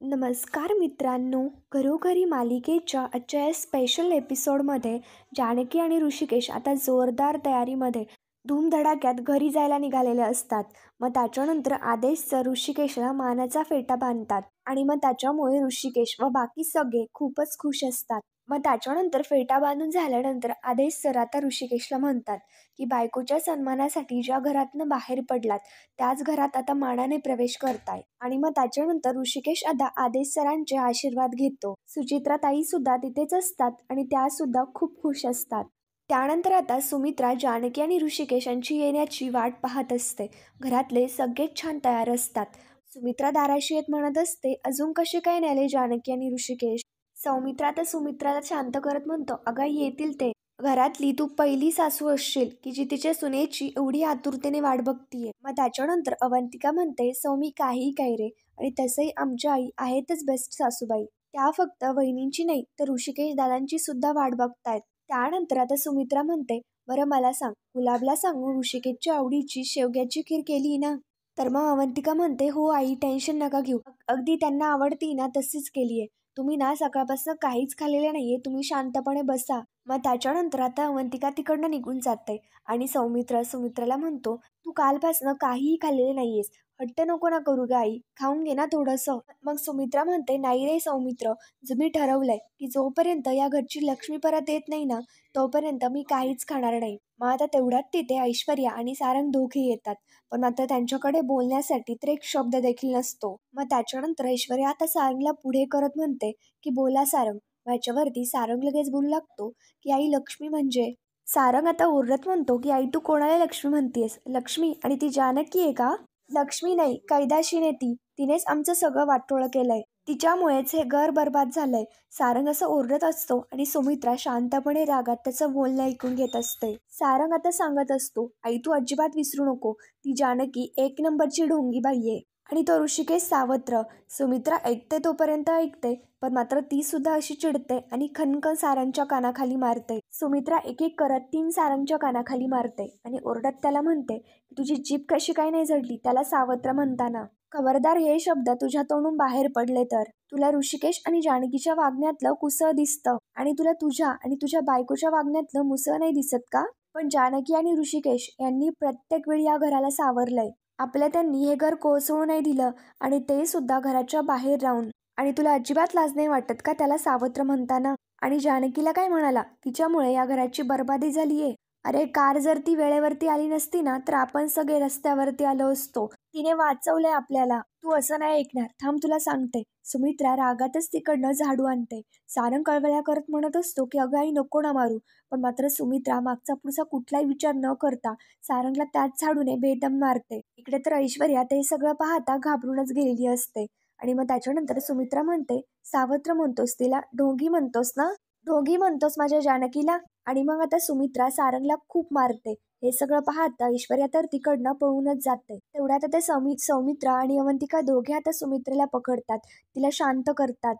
नमस्कार मित्रांनो, घरोघरी मालिकेच्या आजच्या या स्पेशल एपिसोडमध्ये जानकी आणि ऋषिकेश आता जोरदार तयारीमध्ये धूमधडाक्यात घरी जायला निघालेले असतात. मग त्याच्यानंतर आदेश सर ऋषिकेशला मानाचा फेटा बांधतात आणि मग त्याच्यामुळे ऋषिकेश व बाकी सगळे खूपच खुश असतात. मग त्याच्यानंतर फेटा बांधून झाल्यानंतर आदेश सर आता ऋषिकेशला म्हणतात की बायकोच्या सन्मानासाठी ज्या घरातनं बाहेर पडलात त्याच घरात आता मानाने प्रवेश करताय. आणि मग त्याच्यानंतर ऋषिकेश आता आदेश सरांचे आशीर्वाद घेतो. सुचित्रा ताई सुद्धा तिथेच असतात आणि त्या सुद्धा खूप खुश असतात. त्यानंतर आता सुमित्रा जानकी आणि ऋषिकेश यांची येण्याची वाट पाहत असते. घरातले सगळेच छान तयार असतात. सुमित्रा दाराशी येत म्हणत असते, अजून कसे काय नेले जानकी आणि ऋषिकेश? सौमित्रा तर सुमित्राला शांत करत म्हणतो, अगं येतील ते. घरातली तू पहिली सासू असशील की जी तिच्या सुनेची एवढी आतुरतेने वाट बघतीये. मग त्याच्यानंतर अवंतिका म्हणते, सौमी काही काय रे, आणि तसंही आमच्या आई आहेतच बेस्ट सासूबाई. त्या फक्त वहिनींची नाही तर ऋषिकेश दादांची सुद्धा वाट बघतायत. त्यानंतर आता सुमित्रा म्हणते, बरं मला सांग, गुलाबला सांगून ऋषिकेशच्या आवडीची शेवग्याची खीर केली ना? तर मग अवंतिका म्हणते, हो आई, टेन्शन नका घेऊ, अगदी त्यांना आवडती ना तशीच केलीये. तुम्ही ना सकाळपासून काहीच खाल्लेलं नाहीये, तुम्ही शांतपणे बसा. मग त्याच्यानंतर आता अवंतिका तिकडनं निघून जाते आणि सुमित्राला म्हणतो, तू कालपासनं काहीही खाल्लेले नाहीयेस, हट्ट नको ना करू ग आई, खाऊन घे ना थोडंसं. मग सुमित्रा म्हणते, नाही रे सौमित्र, मी ठरवलंय की जोपर्यंत या घरची लक्ष्मी परत येत नाही ना तोपर्यंत मी काहीच खाणार नाही. मग आता तेवढ्यात तिथे ऐश्वर्या आणि सारंग दोघे येतात, पण मात्र त्यांच्याकडे बोलण्यासाठी तर एक शब्द देखील नसतो. मग त्याच्यानंतर ऐश्वर्या आता सारंगला पुढे करत म्हणते की बोला सारंग. याच्यावरती सारंग लगेच बोलू लागतो की आई, लक्ष्मी म्हणजे? सारंग आता ओरडत म्हणतो की आई, तू कोणाला लक्ष्मी म्हणतेस? लक्ष्मी आणि ती जानकी आहे का? लक्ष्मी नाही, कैदाशीने तिनेच आमचं सगळं वाटोळं केलंय, तिच्यामुळेच हे घर बरबाद झालंय. सारंग असं ओरडत असतो आणि सुमित्रा शांतपणे रागात त्याचं बोलणं ऐकून घेत असते. सारंग आता सांगत असतो, आई तू अजिबात विसरू नको, ती जानकी एक नंबरची ढोंगी बाई आहे आणि तो ऋषिकेश सावत्र. सुमित्रा ऐकते तोपर्यंत ऐकते, पण मात्र ती सुद्धा अशी चिडते आणि खनखन सारंगच्या कानाखाली मारते. सुमित्रा एक एक करत 3 सारंगच्या कानाखाली मारते आणि ओरडत त्याला म्हणते, तुझी जीभ कशी काय नाही जडली त्याला सावत्र म्हणताना? खबरदार हे शब्द तुझ्या तोंडून बाहेर पडले तर तुला ऋषिकेश आणि जानकीच्या वागण्यातलं कुसळ दिसतं आणि तुला तुझ्या आणि तुझ्या बायकोच्या वागण्यातलं मुसळ नाही दिसत का? पण जानकी आणि ऋषिकेश यांनी प्रत्येक वेळी या घराला सावरलंय. आपल्या त्यांनी हे घर कोसळू नाही दिलं आणि ते सुद्धा घराच्या बाहेर राहून. आणि तुला अजिबात लाज नाही वाटत का त्याला सावत्र म्हणताना? आणि जानकीला काय म्हणाला, तिच्यामुळे या घराची बर्बादी झालीये. अरे कार जर ती वेळेवरती आली नसती ना तर आपण सगळे रस्त्यावरती आलो असतो. तिने वाचवलंय आपल्याला. तू असं नाही ऐकणार, थांब तुला सांगते. सुमित्रा रागातच तिकडनं झाडू आणते. सारंग कळवळ्या करत म्हणत असतो की अगं आई नको ना मारू, पण मात्र सुमित्रा मागचा पुढचा कुठलाही विचार न करता सारंगला त्याच झाडूने बेदम मारते. इकडे तर ऐश्वर्या ते सगळं पाहता घाबरूनच गेलेली असते. आणि मग त्याच्यानंतर सुमित्रा म्हणते, सावत्र म्हणतोस तिला, ढोंगी म्हणतोस ना? ढोंगी म्हणतोस माझ्या जानकीला? आणि मग आता सुमित्रा सारंगला खूप मारते. हे सगळं पाहता ऐश्वर्या तर तिकडनं पळूनच जाते. तेवढ्यात आता सौमित्रा आणि अवंतिका दोघे आता सुमित्रेला पकडतात, तिला शांत करतात.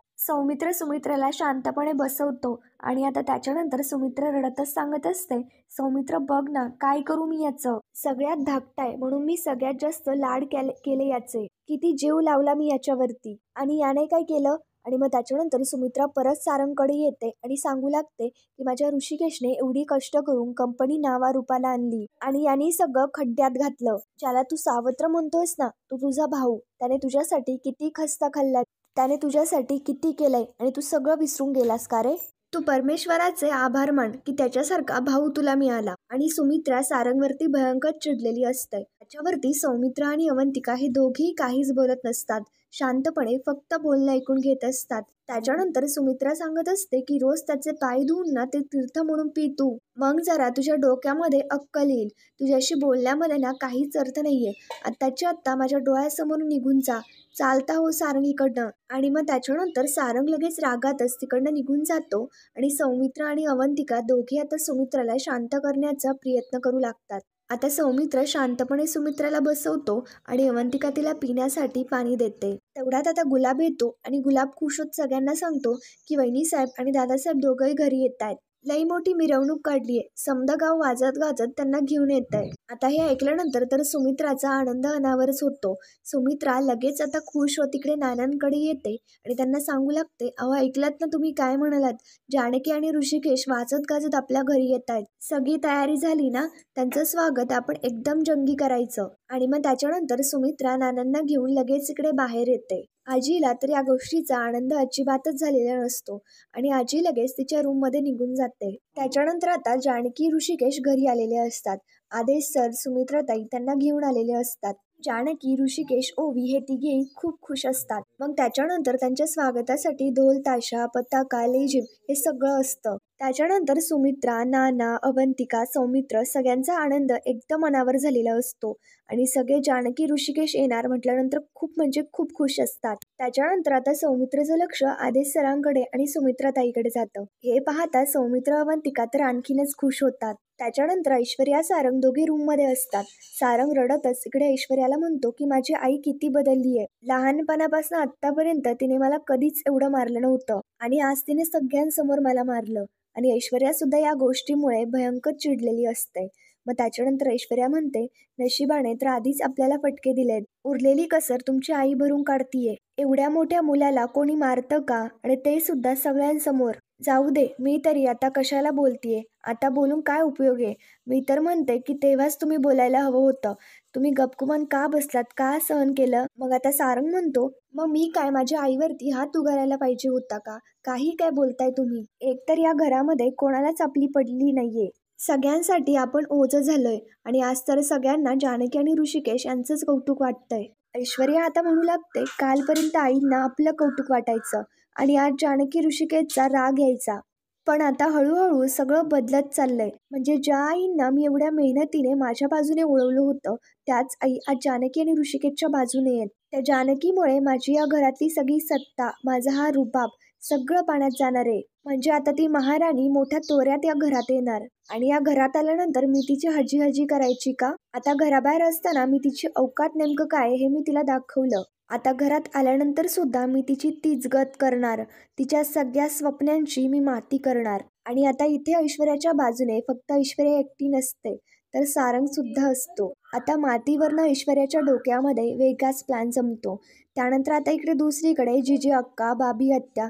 सुमित्राला शांतपणे बसवतो आणि आता त्याच्यानंतर सुमित्रा रडतच सांगत असते, सौमित्र बघ ना, काय करू मी याचं? सगळ्यात धाकटाय म्हणून मी सगळ्यात जास्त लाड केले याचे, किती जीव लावला मी याच्यावरती, आणि याने काय केलं? आणि मग त्याच्यानंतर सुमित्रा परत सारंगकडे येते आणि सांगू लागते की माझ्या ऋषिकेशने एवढी कष्ट करून कंपनी नावारूपाला आणली आणि यांनी सगळं खड्ड्यात घातलं. ज्याला तू सावत्र म्हणतोयस ना, तो तुझा भाऊ, त्याने तुझ्यासाठी किती खस्ता खाल्ला, त्याने तुझ्यासाठी किती केलंय, आणि तू सगळं विसरून गेलास का रे? तू परमेश्वराचे आभार मान की त्याच्यासारखा भाऊ तुला मिळाला. आणि सुमित्रा सारंगवरती भयंकर चिडलेली असते. त्याच्यावरती सौमित्रा आणि अवंतिका हे दोघेही काहीच बोलत नसतात, शांतपणे फक्त बोलणं ऐकून घेत असतात. त्याच्यानंतर सुमित्रा सांगत असते की रोज त्याचे पाय धुवून ना ते तीर्थ म्हणून पी तू, मग जरा तुझ्या डोक्यामध्ये अक्कल येईल. तुझ्याशी बोलण्यामध्ये ना काहीच अर्थ नाहीये, आत्ताच्या आत्ता माझ्या डोळ्यासमोरून निघून जा. चालता हो सारंग इकडनं. आणि मग त्याच्यानंतर सारंग लगेच रागातच तिकडनं निघून जातो आणि सौमित्रा आणि अवंतिका दोघे आता सुमित्राला शांत करण्याचा प्रयत्न करू लागतात. आता सौमित्र शांतपणे सुमित्राला बसवतो आणि अवंतिका तिला पिण्यासाठी पाणी देते. तेवढ्यात आता गुलाब येतो आणि गुलाब खुश होत सगळ्यांना सांगतो की वहिनीसाहेब आणि दादासाहेब दोघंही घरी येत आहेत. लई मोठी मिरवणूक काढलीये. समदं गाव वाजत गाजत त्यांना घेऊन येतंय. आता हे ऐकल्यानंतर तर सुमित्राचा आनंद अनावरच होतो. सुमित्रा लगेच आता खुश होत तिकडे नानांकडे येते आणि त्यांना सांगू लागते, अहो ऐकलात ना तुम्ही काय म्हणालात? जानकी आणि ऋषिकेश वाजत गाजत आपल्या घरी येत आहेत. सगळी तयारी झाली ना? त्यांचं स्वागत आपण एकदम जंगी करायचं. आणि मग त्याच्यानंतर सुमित्रा नानांना घेऊन लगेच इकडे बाहेर येते. आजीला तर या गोष्टीचा आनंद अजिबातच झालेला नसतो आणि आजी लगेच तिच्या रूममध्ये निघून जाते. त्याच्यानंतर आता जानकी ऋषिकेश घरी आलेले असतात. आदेश सर, सुमित्राताई त्यांना घेऊन आलेले असतात. जानकी, ऋषिकेश, ओवी हे तिघेही खूप खुश असतात. मग त्याच्यानंतर त्यांच्या स्वागतासाठी ढोल ताशा, पताका, लेझिम हे सगळं असतं. त्याच्यानंतर सुमित्रा, नाना, अवंतिका, सौमित्र सगळ्यांचा आनंद एकदम अनावर झालेला असतो आणि सगळे जानकी ऋषिकेश येणार म्हटल्यानंतर खूप म्हणजे खूप खुश असतात. त्याच्यानंतर आता सौमित्रचं लक्ष आदेश सरांकडे आणि सुमित्राताईकडे जातं. हे पाहता सौमित्र, अवंतिका तर आणखीनच खुश होतात. त्याच्यानंतर ऐश्वर्या, सारंग दोघे रूम मध्ये असतात. सारंग रडतच इकडे ऐश्वर्याला म्हणतो की माझी आई किती बदलली आहे. लहानपणापासून आतापर्यंत तिने मला कधीच एवढं मारलं नव्हतं आणि आज तिने सगळ्यांसमोर मला मारलं. आणि ऐश्वर्या सुद्धा या गोष्टीमुळे भयंकर चिडलेली असते. मग त्याच्यानंतर ऐश्वर्या म्हणते, नशिबाने तर आधीच आपल्याला फटके दिलेत, उरलेली कसर तुमची आई भरून काढतीये. एवढ्या मोठ्या मुलाला कोणी मारतं का? आणि ते सुद्धा सगळ्यांसमोर. जाऊ दे, मी तरी आता कशाला बोलतीये? आता बोलून काय उपयोग आहे? मी तर म्हणते की तेव्हाच तुम्ही बोलायला हवं होतं. तुम्ही गपकुमान का बसलात? का सहन केलं? मग आता सारंग म्हणतो, मग मी काय माझ्या आईवरती हात उगारायला पाहिजे होता का? काही काय बोलताय तुम्ही? एकतर या घरामध्ये कोणालाच आपली पडली नाहीये. सगळ्यांसाठी आपण ओझं झालोय आणि आज तर सगळ्यांना जानकी आणि ऋषिकेश यांचंच कौतुक वाटतंय. ऐश्वर्या आता म्हणू लागते, कालपर्यंत आईंना आपलं कौतुक वाटायचं आणि आज जानकी ऋषिकेशचा राग यायचा. पण आता हळूहळू सगळं बदलत चाललंय. म्हणजे ज्या आईंना मी एवढ्या मेहनतीने माझ्या बाजूने वळवलं होतं, त्याच आई आज जानकी आणि ऋषिकेशच्या बाजूने आहेत. त्या जानकीमुळे माझी या घरातली सगळी सत्ता, माझा हा रुबाब सगळं पाण्यात जाणार आहे. म्हणजे आता ती महाराणी मोठ्या तोऱ्यात या घरात येणार आणि या घरात आल्यानंतर मी तिची हजी करायची का? आता घराबाहेर असताना मी तिची औकात नेमकं काय हे मी तिला दाखवलं. आता घरात आल्यानंतर सुद्धा मी तिची तीच गत करणार. तिच्या सगळ्या स्वप्नांची मी माती करणार. आणि आता इथे ऐश्वर्याच्या बाजूने फक्त ऐश्वर्या एकटी नसते, तर सारंग सुद्धा असतो. आता मातीवरनं ऐश्वर्याच्या डोक्यामध्ये वेगळाच प्लॅन जमतो. त्यानंतर आता इकडे दुसरीकडे जिजी अक्का, भाभी आत्या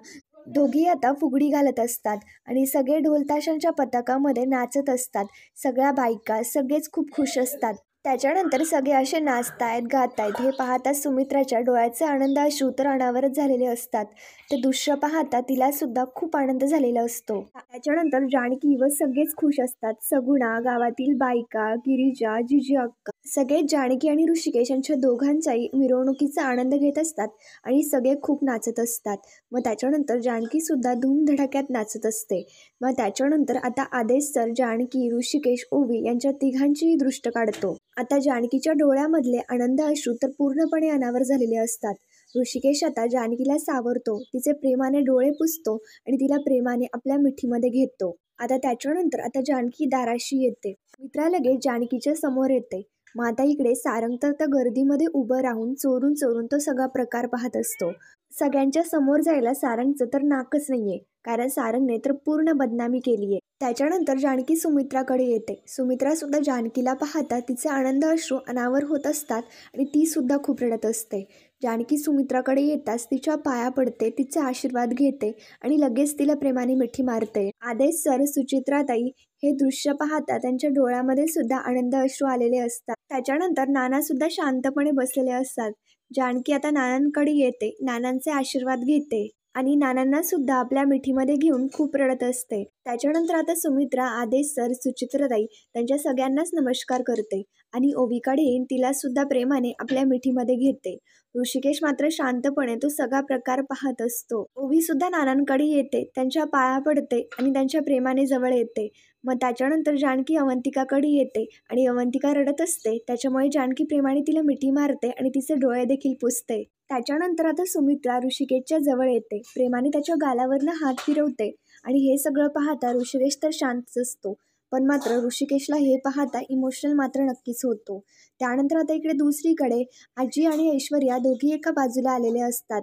दोघी आता फुगडी घालत असतात आणि सगळे ढोलताशांच्या पथकामध्ये नाचत असतात. सगळ्या बायका सगळेच खूप खुश असतात. त्याच्यानंतर सगळे असे नाचतायत गातायत हे पाहता सुमित्राच्या डोळ्याचे आनंद अश्रू तर अनावरच झालेले असतात. ते दृश्य पाहता तिला सुद्धा खूप आनंद झालेला असतो. त्याच्यानंतर जानकी व सगळेच खुश असतात. सगुणा, गावातील बायका, गिरिजा, जिजी अक्का सगळेच जानकी आणि ऋषिकेश यांच्या दोघांचाही मिरवणुकीचा आनंद घेत असतात आणि सगळे खूप नाचत असतात. मग त्याच्यानंतर जानकी सुद्धा धूमधडाक्यात नाचत असते. मग त्याच्यानंतर आता आदेश सर जानकी, ऋषिकेश, ओवी यांच्या तिघांचीही दृष्ट काढतो. आता जानकीच्या डोळ्यामधले आनंद अश्रू तर पूर्णपणे अनावर झालेले असतात. ऋषिकेश आता जानकीला सावरतो, तिचे प्रेमाने डोळे पुसतो आणि तिला प्रेमाने आपल्या मिठीमध्ये घेतो. आता त्याच्यानंतर आता जानकी दाराशी येते. मित्रा लगेच जानकीच्या समोर येते. मग आता इकडे सारंग तर त्या गर्दीमध्ये उभं राहून चोरून चोरून तो सगळा प्रकार पाहत असतो. सगळ्यांच्या समोर जायला सारंगचं तर नाकच नाहीये, कारण सारंगने तर पूर्ण बदनामी केलीये. त्याच्यानंतर जानकी सुमित्राकडे येते. सुमित्रा सुद्धा जानकीला पाहता तिचे आनंद अश्रू अनावर होत असतात आणि ती सुद्धा खूप रडत असते. जानकी सुमित्राकडे येताच तिच्या पाया पडते, तिचे आशीर्वाद घेते आणि लगेच तिला प्रेमाने मिठी मारते. आदेश सर, सुचित्राताई हे दृश्य पाहता त्यांच्या डोळ्यामध्ये सुद्धा आनंद अश्रू आलेले असतात. त्याच्यानंतर नाना सुद्धा शांतपणे बसलेले असतात. जानकी आता नानांकडे येते, नानांचे आशीर्वाद घेते आणि नानांना सुद्धा आपल्या मिठीमध्ये घेऊन खूप रडत असते. त्याच्यानंतर आता सुमित्रा, आदेश सर, सुचित्राताई त्यांच्या सगळ्यांनाच नमस्कार करते आणि ओवीकडे येऊन तिला सुद्धा प्रेमाने आपल्या मिठीमध्ये घेते. ऋषिकेश मात्र शांतपणे तो सगळा प्रकार पाहत असतो. ओवी सुद्धा नानांकडे येते, त्यांच्या पाया पडते आणि त्यांच्या प्रेमाने जवळ येते. मग त्याच्यानंतर जानकी अवंतिकाकडे येते आणि अवंतिका रडत असते, त्याच्यामुळे जानकी प्रेमाने तिला मिठी मारते आणि तिचे डोळे देखील पुसते. त्याच्यानंतर आता सुमित्रा ऋषिकेशच्या जवळ येते, प्रेमाने त्याच्या गालावरनं हात फिरवते आणि हे सगळं पाहता ऋषिकेश तर शांतच असतो, पण मात्र ऋषिकेशला हे पाहता इमोशनल मात्र नक्कीच होतो. त्यानंतर आता इकडे दुसरीकडे आजी आणि ऐश्वर्या दोघी एका बाजूला आलेले असतात.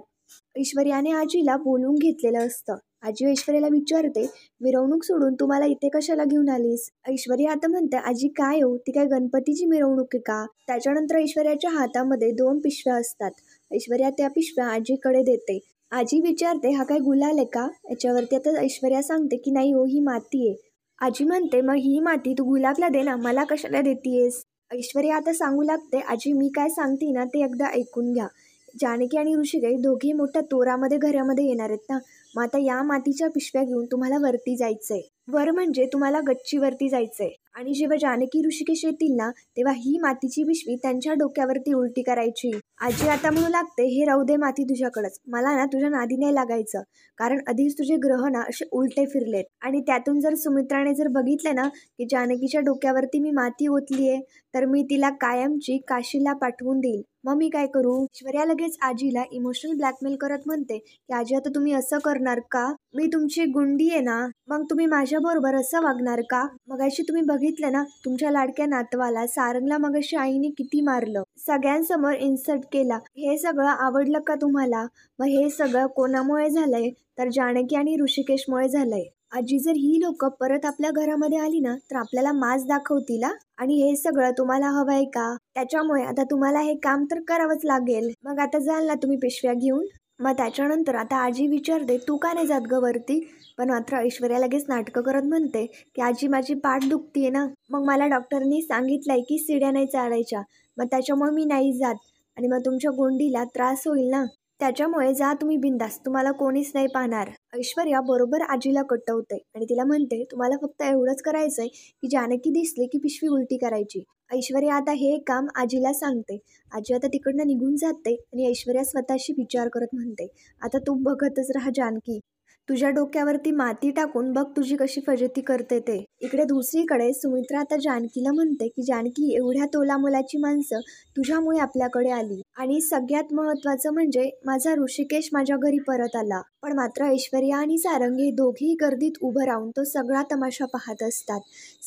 ऐश्वर्याने आजीला बोलवून घेतलेलं असतं. आजी ऐश्वर्याला विचारते, मिरवणूक सोडून तू मला इथे कशाला घेऊन आलीस? ऐश्वर्या आता म्हणते, आजी काय हो, ती काय गणपतीची मिरवणूक आहे का? त्याच्यानंतर ऐश्वर्याच्या हातामध्ये 2 पिशव्या असतात. ऐश्वर्या त्या पिशव्या आजीकडे देते. आजी विचारते, हा काय गुलाल आहे का? याच्यावरती आता ऐश्वर्या सांगते की नाही हो, ही माती आहे. आजी म्हणते, मग ही माती तू गुलाबला दे ना, मला कशाला देतीयेस? ऐश्वर्या आता सांगू लागते, आजी मी काय सांगते ना ते एकदा ऐकून घ्या. जानकी आणि ऋषिकेश दोघेही मोठ्या तोरामध्ये घरामध्ये येणार आहेत ना, मग आता या मातीच्या पिशव्या घेऊन तुम्हाला वरती जायचंय. वर म्हणजे तुम्हाला गच्चीवरती जायचंय. आणि जेव्हा जानकी ऋषिकेश येतील ना, तेव्हा ही मातीची पिशवी त्यांच्या डोक्यावरती उलटी करायची. आजी आता म्हणू लागते, हे राहू दे माती तुझ्याकडंच, मला ना तुझ्या नादी नाही लागायचं. कारण आधीच तुझे ग्रह ना असे उलटे फिरलेत. आणि त्यातून जर सुमित्राने जर बघितलं ना की जानकीच्या डोक्यावरती मी माती ओतलीये, तर मी तिला कायमची काशीला पाठवून देईल. मग मी काय करू? ऐश्वर्या लगेच आजीला इमोशनल ब्लॅकमेल करत म्हणते की आजी आता तुम्ही असं करणार का? मी तुमची गुंडी आहे ना, मग तुम्ही माझ्याबरोबर असं वागणार का? मगाशी तुम्ही बघितलं ना, तुमच्या लाडक्या नातवाला सारंगला मगाशी आईने किती मारलं, सगळ्यांसमोर इन्सल्ट केला. हे सगळं आवडलं का तुम्हाला? मग हे सगळं कोणामुळे झालंय? तर जानकी आणि ऋषिकेशमुळे झालंय. आजी जर ही लोक परत आपल्या घरामध्ये आली ना, तर आपल्याला माज दाखवतील हा. आणि हे सगळं तुम्हाला हवंय का? त्याच्यामुळे आता तुम्हाला हे काम तर करावंच लागेल. मग आता जाल ना तुम्ही पिशव्या घेऊन? मग त्याच्यानंतर आता आजी विचारते, तू का नाही जात ग वरती? पण मात्र ऐश्वर्या लगेच नाटकं करत म्हणते की आजी माझी पाठ दुखतीये ना, मग मला डॉक्टरनी सांगितलंय की सीड्या नाही चढायच्या, मग त्याच्यामुळे मी नाही जात. आणि मग तुमच्या गोंडीला त्रास होईल ना, त्याच्यामुळे जा तुम्ही बिंदास, तुम्हाला कोणीच नाही पाहणार. ऐश्वर्या बरोबर आजीला कटवते आणि तिला म्हणते, तुम्हाला फक्त एवढंच करायचंय की जानकी दिसली की पिशवी उलटी करायची. ऐश्वर्या आता हे काम आजीला सांगते. आजी आता तिकडनं निघून जाते आणि ऐश्वर्या स्वतःशी विचार करत म्हणते, आता तू बघतच राहा जानकी, तुझ्या डोक्यावरती माती टाकून बघ तुझी कशी फजिती करते ते. इकडे दुसरीकडे सुमित्रा आता जानकीला म्हणते की जानकी, एवढ्या तोलामोलाची माणसं तुझ्यामुळे आपल्याकडे आली. आणि सगळ्यात महत्वाचं म्हणजे माझा ऋषिकेश माझ्या घरी परत आला. पण मात्र ऐश्वर्या आणि सारंग हे दोघेही गर्दीत उभं राहून तो सगळा तमाशा पाहत असतात.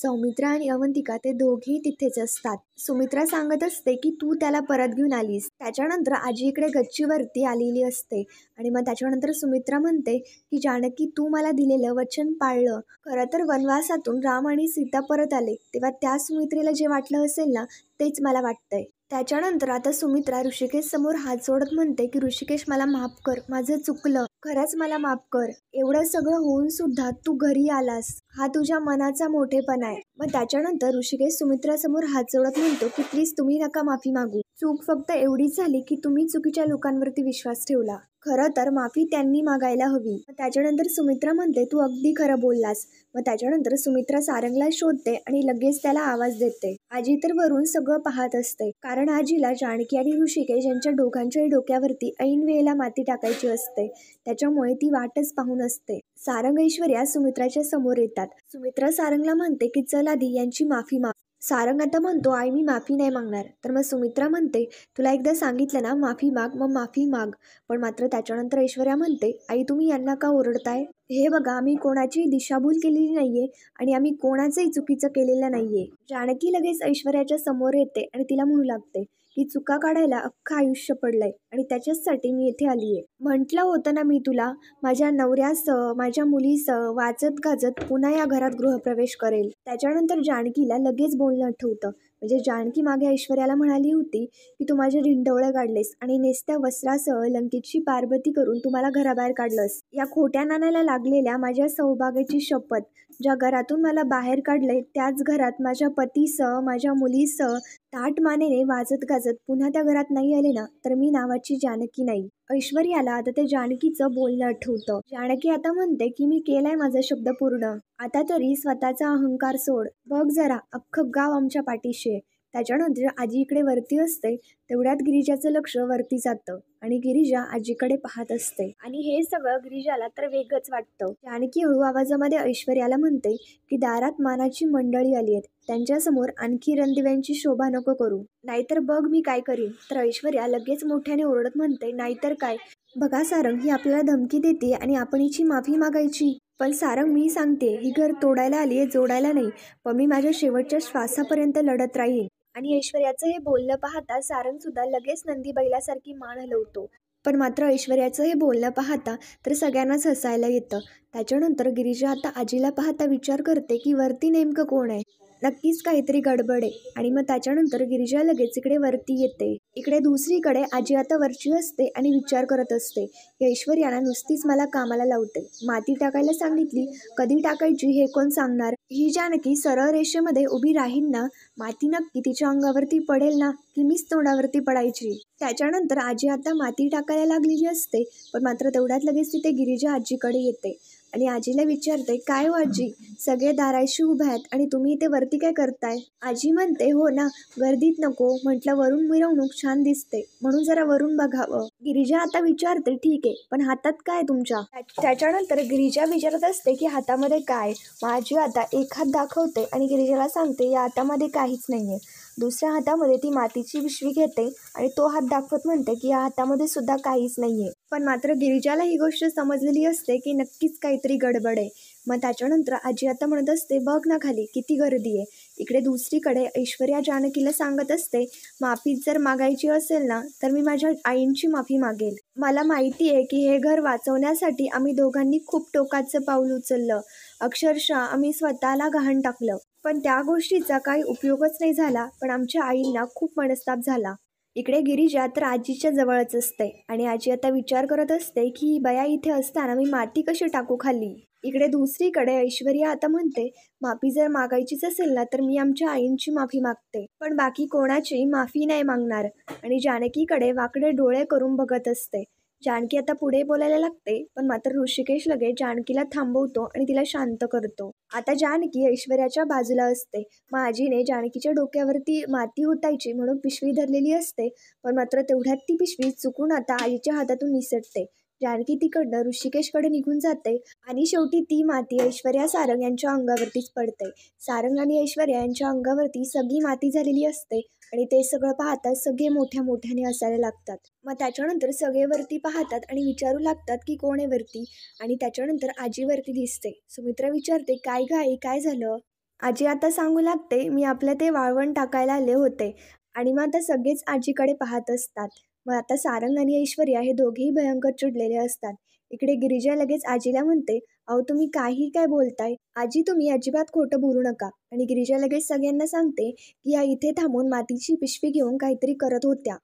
सौमित्रा आणि अवंतिका ते दोघेही तिथेच असतात. सुमित्रा सांगत असते की तू त्याला परत घेऊन आलीस. त्याच्यानंतर आजी इकडे गच्चीवरती आलेली असते. आणि मग त्याच्यानंतर सुमित्रा म्हणते की जानकी, तू मला दिलेलं वचन पाळलं. खरं तर वनवासातून राम आणि सीता परत आले तेव्हा त्या सुमित्रेला जे वाटलं असेल ना, तेच मला वाटतंय. त्याच्यानंतर आता सुमित्रा ऋषिकेश समोर हात जोडत म्हणते की ऋषिकेश, मला माफ कर, माझं चुकलं, खरंच मला माफ कर. एवढं सगळं होऊन सुद्धा तू घरी आलास, हा तुझ्या मनाचा मोठेपणा आहे. मग त्याच्यानंतर ऋषिकेश सुमित्रासमोर हात जोडत म्हणतो की प्लीज तुम्ही नका माफी मागू. चूक फक्त एवढीच झाली की तुम्ही चुकीच्या लोकांवरती विश्वास ठेवला. खरं तर माफी त्यांनी मागायला हवी. मग त्याच्यानंतर सुमित्रा म्हणते, तू अगदी खरं बोललास. मग त्याच्यानंतर सुमित्रा सारंगला शोधते आणि लगेच त्याला आवाज देते. आजी तर वरून सगळं पाहत असते, कारण आजीला जानकी आणि ऋषिकेश यांच्या दोघांच्याही डोक्यावरती ऐन वेळेला माती टाकायची असते. त्याच्यामुळे ती वाटच पाहून असते. सारंग ऐश्वर्या सुमित्राच्या समोर येतात. सुमित्रा सारंगला म्हणते की चल आधी यांची माफी माग. सारंग आता म्हणतो, आई मी माफी नाही मागणार. तर मग सुमित्रा म्हणते, तुला एकदा सांगितलं ना माफी माग, मग माफी माग. पण मात्र त्याच्यानंतर ऐश्वर्या म्हणते, आई तुम्ही यांना का ओरडताय? हे बघा, आम्ही कोणाची दिशाभूल केलेली नाहीये आणि आम्ही कोणाचंही चुकीचं केलेलं नाहीये. जानकी लगेच ऐश्वर्याच्या समोर येते आणि तिला म्हणू लागते की चुका काढायला अख्खं आयुष्य पडलंय आणि त्याच्याचसाठी मी इथे आलीये. म्हटलं होतं ना मी तुला, माझ्या नवऱ्यासह, माझ्या मुलीसह वाचत गाजत पुन्हा या घरात गृहप्रवेश करेल. त्याच्यानंतर जानकीला लगेच बोलणं आठवतं. म्हणजे जानकी मागे ऐश्वर्याला म्हणाली होती की तू माझे ढिंडोळे काढलेस आणि नेसत्या वस्त्रासह लंकेची पार्वती करून तू मला घराबाहेर काढलंस. या खोट्या नाण्याला लागलेल्या माझ्या सौभाग्याची शपथ, ज्या घरातून मला बाहेर काढलंय त्याच घरात माझ्या पतीसह, माझ्या मुलीसह ताठ मानेने वाजत गाजत पुन्हा त्या घरात नाही आले ना, तर मी नावाची जानकी नाही. ऐश्वर्याला आता ते जानकीचं बोलणं आठवतं. जानकी आता म्हणते की मी केलाय माझा शब्द पूर्ण, आता तरी स्वतःचा अहंकार सोड. बघ जरा, अख्खं गाव आमच्या पाठीशी आहे. त्याच्यानंतर आजी इकडे वरती असते, तेवढ्यात गिरिजाचं लक्ष वरती जातं आणि गिरिजा आजीकडे पाहत असते. आणि हे सगळं गिरिजाला तर वेगळंच वाटतं. जानकी हळू आवाजामध्ये ऐश्वर्याला म्हणते की दारात मानाची मंडळी आली आहेत, त्यांच्यासमोर आणखी रणदिव्यांची शोभा नको करू, नाहीतर बघ मी काय करीन. तर ऐश्वर्या लगेच मोठ्याने ओरडत म्हणते, नाहीतर काय? बघा सारंग, ही आपल्याला धमकी देते आणि आपण हिची माफी मागायची. पण सारंग मी सांगते, ही घर तोडायला आली आहे, जोडायला नाही. पण मी माझ्या शेवटच्या श्वासापर्यंत लढत राहीन. आणि ऐश्वर्याचं हे बोलणं पाहता सारंग सुद्धा लगेच नंदी बैलासारखी मान हलवतो. पण मात्र ऐश्वर्याचं हे बोलणं पाहता तर सगळ्यांनाच हसायला येतं. त्याच्यानंतर गिरिजा आता आजीला पाहता विचार करते की वरती नेमकं कोण आहे. नक्कीच काहीतरी गडबड आहे. आणि मग त्याच्यानंतर गिरिजा लगेच इकडे वरती येते. इकडे दुसरीकडे आजी आता वरची असते आणि विचार करत असते की ऐश्वर्याला नुसतीच मला कामाला लावते. माती टाकायला सांगितली, कधी टाकायची हे कोण सांगणार. ही जानकी सरळ रेषेमध्ये उभी राहील ना, माती नक्की तिच्या अंगावरती पडेल ना, की मीच तोंडावरती पडायची. त्याच्यानंतर आजी आता माती टाकायला लागलेली असते. पण मात्र तेवढ्यात लगेच तिथे गिरिजा आजीकडे येते आणि आजीला विचारते, काय हो आजी, सगळे दाराशी उभे आहेत आणि तुम्ही इथे वरती काय करताय. आजी म्हणते, हो ना, गर्दीत नको म्हटलं, वरून मिरवणूक छान दिसते म्हणून जरा वरून बघावं. गिरिजा आता विचारते, ठीक आहे, पण हातात काय तुमच्या. त्याच्यानंतर गिरिजा विचारत असते की हातामध्ये काय. मग आजी आता एक हात दाखवते आणि गिरिजाला सांगते, या हातामध्ये काहीच नाहीये. दुसऱ्या हातामध्ये ती मातीची पिशवी घेते आणि तो हात दाखवत म्हणते की या हातामध्ये सुद्धा काहीच नाहीये. पण मात्र गिरिजाला ही गोष्ट समजलेली असते की नक्कीच काहीतरी गडबड आहे. मग त्याच्यानंतर आजी आता म्हणत असते, बघ ना खाली किती गर्दी आहे. इकडे दुसरीकडे ऐश्वर्या जानकीला सांगत असते, माफी जर मागायची असेल ना, तर मी माझ्या आईंची माफी मागेल. मला माहिती आहे की हे घर वाचवण्यासाठी आम्ही दोघांनी खूप टोकाचं पाऊल उचललं. अक्षरशः आम्ही स्वतःला गहाण टाकलं. पण त्या गोष्टीचा काही उपयोगच नाही झाला. पण आमच्या आईंना खूप मनस्ताप झाला. इकडे गिरिजा तर आजीच्या जवळच असते आणि आजी आता विचार करत असते की ही बया इथे असताना मी माती कशी टाकू खाली. इकडे दुसरीकडे ऐश्वर्या आता म्हणते, माफी जर मागायचीच असेल ना, तर मी आमच्या आईंची माफी मागते, पण बाकी कोणाची माफी नाही मागणार. आणि जानकीकडे वाकडे डोळे करून बघत असते. जानकी आता पुढे बोलायला लागते. पण मात्र ऋषिकेश लगेच जानकीला थांबवतो आणि तिला शांत करतो. आता जानकी ऐश्वर्याच्या बाजूला असते. मग आजीने जानकीच्या डोक्यावरती माती ओतायची म्हणून पिशवी धरलेली असते. पण मात्र तेवढ्यात ती पिशवी चुकून आता आईच्या हातातून निसटते. जानकी तिकडनं ऋषिकेशकडे निघून जाते आणि शेवटी ती माती ऐश्वर्या सारंग यांच्या अंगावरतीच पडते. सारंग आणि ऐश्वर्या यांच्या अंगावरती सगळी माती झालेली असते आणि ते सगळं पाहतात सगळे मोठ्या मोठ्याने हसायला लागतात. मग त्याच्यानंतर सगळे वरती पाहतात आणि विचारू लागतात की कोण आहे वरती. आणि त्याच्यानंतर आजी वरती दिसते. सुमित्रा विचारते, काय ग आई, काय झालं. आजी आता सांगू लागते, मी आपलं ते वाळवण टाकायला आले होते. आणि मग आता सगळेच आजीकडे पाहत असतात. मग आता सारंग आणि ऐश्वर्या हे दोघेही भयंकर चिडलेले असतात. इकडे गिरिजा लगेच आजीला म्हणते, अहो तुम्ही काही काय बोलताय. आजी तुम्ही अजिबात खोटं बोलू नका. आणि गिरिजा लगेच सगळ्यांना सांगते की या इथे थांबून मातीची पिशवी घेऊन काहीतरी करत होत्या.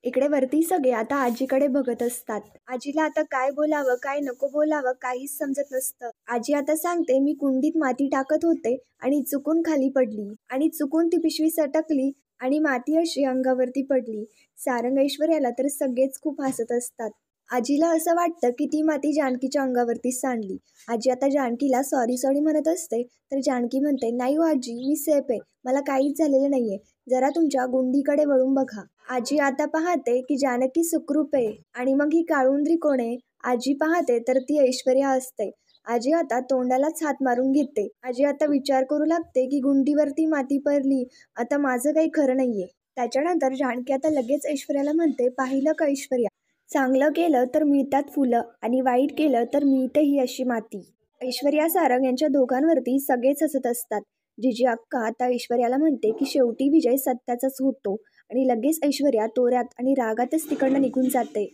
इकडे वरती सगळे आता आजीकडे बघत असतात. आजीला आता काय बोलावं काय नको बोलावं काहीच समजत नसतं. आजी आता सांगते, मी कुंडीत माती टाकत होते आणि चुकून खाली पडली आणि चुकून ती पिशवी सटकली आणि माती अशी अंगावरती पडली. सारंग ऐश्वर्याला तर सगळेच खूप हसत असतात. आजीला असं वाटतं की ती माती जानकीच्या अंगावरतीच सांडली. आजी आता जानकीला सॉरी सॉरी म्हणत असते. तर जानकी म्हणते, नाही हो आजी, मी सेफ आहे, मला काहीच झालेलं नाहीये, जरा तुमच्या गुंडीकडे वळून बघा. आजी आता पाहते की जानकी सुखरूप आहे. आणि मग ही काळुंद्री कोण आहे. आजी पाहते तर ती ऐश्वर्या असते. आजी आता तोंडालाच हात मारून घेते. आजी आता विचार करू लागते की गुंडीवरती माती पडली, आता माझं काही खरं नाहीये. त्याच्यानंतर जानकी आता लगेच ऐश्वर्याला म्हणते, पाहिलं का ऐश्वर्या, चांगलं केलं तर मिळतात फुलं आणि वाईट केलं तर मिळते ही अशी माती. ऐश्वर्या सारंग यांच्या दोघांवरती सगळेच हसत असतात. जिजी अक्का आता ऐश्वर्याला म्हणते की शेवटी विजय सत्याचाच होतो. आणि लगेच ऐश्वर्या तोऱ्यात आणि रागातच तिकडनं निघून जाते.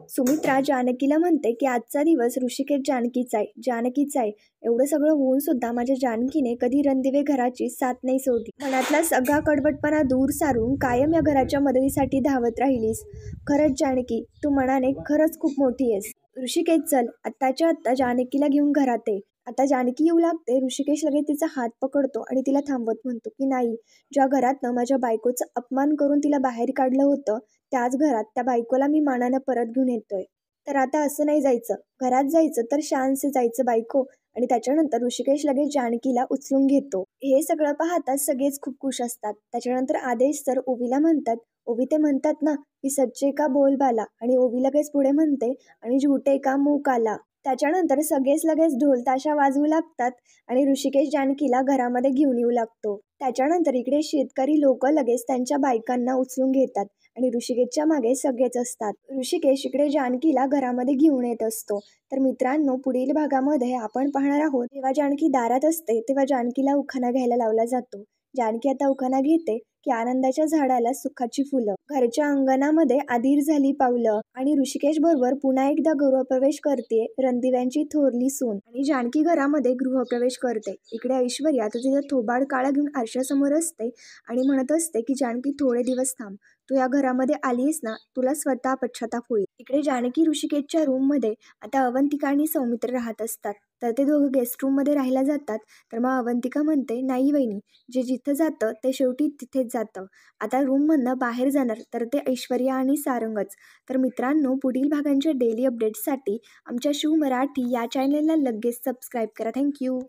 सुमित्रा जानकीला म्हणते की आजचा दिवस ऋषिकेश जानकीचा आहे. एवढं सगळं होऊन सुद्धा माझ्या जानकीने कधी रणदिवे घराची साथ नाही सोडली. मनातला सगळा कडवटपणा दूर सारून कायम या घराच्या मदतीसाठी धावत राहिलीस. खरंच जानकी, तू मनाने खरंच खूप मोठी आहेस. ऋषिकेश चल, आत्ताच्या आत्ता जानकीला घेऊन घरात ये. आता जानकी येऊ लागते. ऋषिकेश लगेच तिचा हात पकडतो आणि तिला थांबवत म्हणतो की नाही, ज्या घरातनं माझ्या बायकोचा अपमान करून तिला बाहेर काढलं होतं, त्याच घरात त्या बायकोला मी मानानं परत घेऊन येतोय. तर आता असं नाही जायचं, घरात जायचं तर शानसे जायचं बायको. आणि त्याच्यानंतर ऋषिकेश लगेच जानकीला उचलून घेतो. हे सगळं पाहताच सगळेच खूप खुश असतात. त्याच्यानंतर आदेश सर ओवीला म्हणतात, ओवी ते म्हणतात ना की सच्चे का बोलबाला, आणि ओवी लगेच पुढे म्हणते, आणि झुटे का मुंह काला. त्याच्यानंतर सगळेच लगेच ढोल ताशा वाजवू लागतात आणि ऋषिकेश जानकीला घरामध्ये घेऊन येऊ लागतो. त्याच्यानंतर इकडे शेतकरी लोक लगेच त्यांच्या बायकांना उचलून घेतात आणि ऋषिकेशच्या मागे सगळेच असतात. ऋषिकेश इकडे जानकीला घरामध्ये घेऊन येत असतो. तर मित्रांनो, पुढील भागामध्ये आपण पाहणार आहोत, जेव्हा जानकी दारात असते तेव्हा जानकीला उखाणा घ्यायला लावला जातो. जानकी आता उखाणा घेते की आनंदाच्या झाडाला सुखाची फुलं. घरच्या अंगणामध्ये अधीर झाली पावलं आणि ऋषिकेश बरोबर पुन्हा एकदा गृहप्रवेश करते रणदिव्यांची थोरली सून आणि जानकी घरामध्ये गृहप्रवेश करते. इकडे ऐश्वर्या आता तिचं थोबाड काळा घेऊन आरशासमोर असते आणि म्हणत असते की जानकी थोडे दिवस थांब, तू या घरामध्ये आलीस ना, तुला स्वतः पश्चाताप होईल. इकडे जानकी ऋषिकेशच्या रूममध्ये आता अवंतिका आणि सौमित्र राहत असतात. तर ते दोघं गेस्ट रूममध्ये राहायला जातात. तर मग अवंतिका म्हणते, नाही वहिनी, जे जिथं जातं ते शेवटी तिथेच जातं. आता रूममधनं बाहेर जाणार तर ते ऐश्वर्या आणि सारंगच. तर मित्रांनो, पुढील भागांच्या डेली अपडेट्ससाठी आमच्या शिव मराठी या चॅनलला लगेच सबस्क्राईब करा. थँक्यू.